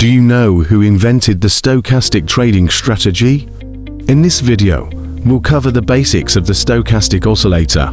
Do you know who invented the stochastic trading strategy? In this video, we'll cover the basics of the stochastic oscillator,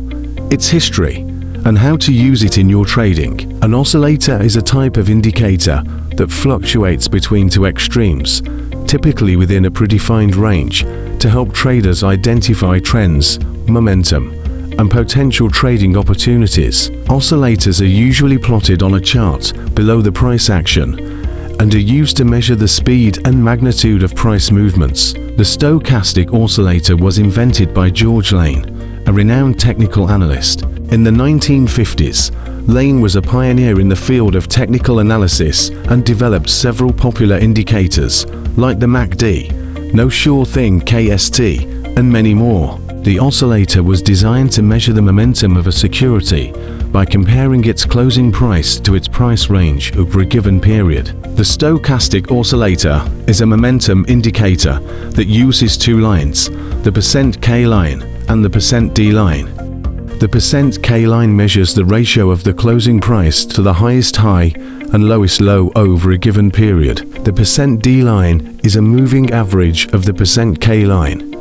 its history, and how to use it in your trading. An oscillator is a type of indicator that fluctuates between two extremes, typically within a predefined range, to help traders identify trends, momentum, and potential trading opportunities. Oscillators are usually plotted on a chart below the price action and are used to measure the speed and magnitude of price movements. The stochastic oscillator was invented by George Lane, a renowned technical analyst. In the 1950s, Lane was a pioneer in the field of technical analysis and developed several popular indicators, like the MACD, No Sure Thing KST, and many more. The oscillator was designed to measure the momentum of a security by comparing its closing price to its price range over a given period. The stochastic oscillator is a momentum indicator that uses two lines, the %K line and the %D line. The %K line measures the ratio of the closing price to the highest high and lowest low over a given period. The %D line is a moving average of the %K line.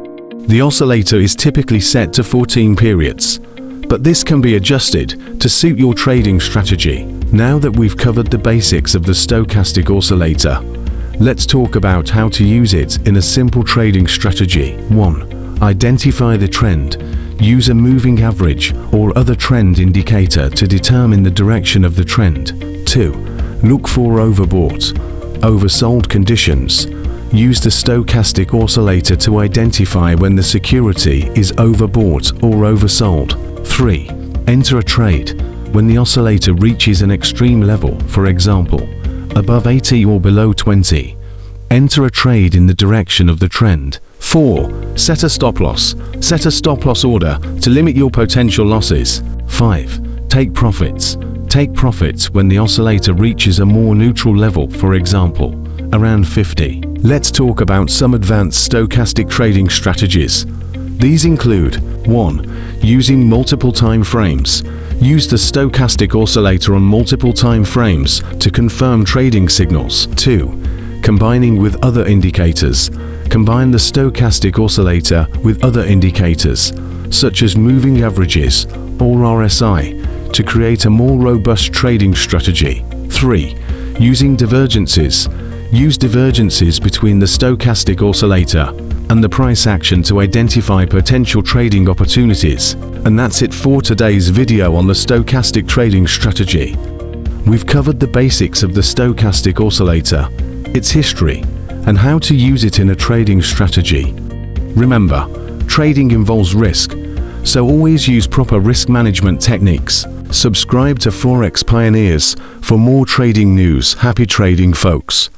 The oscillator is typically set to 14 periods, but this can be adjusted to suit your trading strategy. Now that we've covered the basics of the stochastic oscillator, let's talk about how to use it in a simple trading strategy. 1. Identify the trend. Use a moving average or other trend indicator to determine the direction of the trend. 2. Look for overbought, oversold conditions. Use the stochastic oscillator to identify when the security is overbought or oversold. 3. Enter a trade when the oscillator reaches an extreme level, for example, above 80 or below 20. Enter a trade in the direction of the trend. 4. Set a stop loss. Set a stop loss order to limit your potential losses. 5. Take profits. Take profits when the oscillator reaches a more neutral level, for example, around 50. Let's talk about some advanced stochastic trading strategies. These include 1. Using multiple time frames. Use the stochastic oscillator on multiple time frames to confirm trading signals. 2. Combining with other indicators. Combine the stochastic oscillator with other indicators, such as moving averages or RSI, to create a more robust trading strategy. 3. Using divergences. Use divergences between the stochastic oscillator and the price action to identify potential trading opportunities. And that's it for today's video on the stochastic trading strategy. We've covered the basics of the stochastic oscillator, its history, and how to use it in a trading strategy. Remember, trading involves risk, so always use proper risk management techniques. Subscribe to Forex Pioneers for more trading news. Happy trading, folks.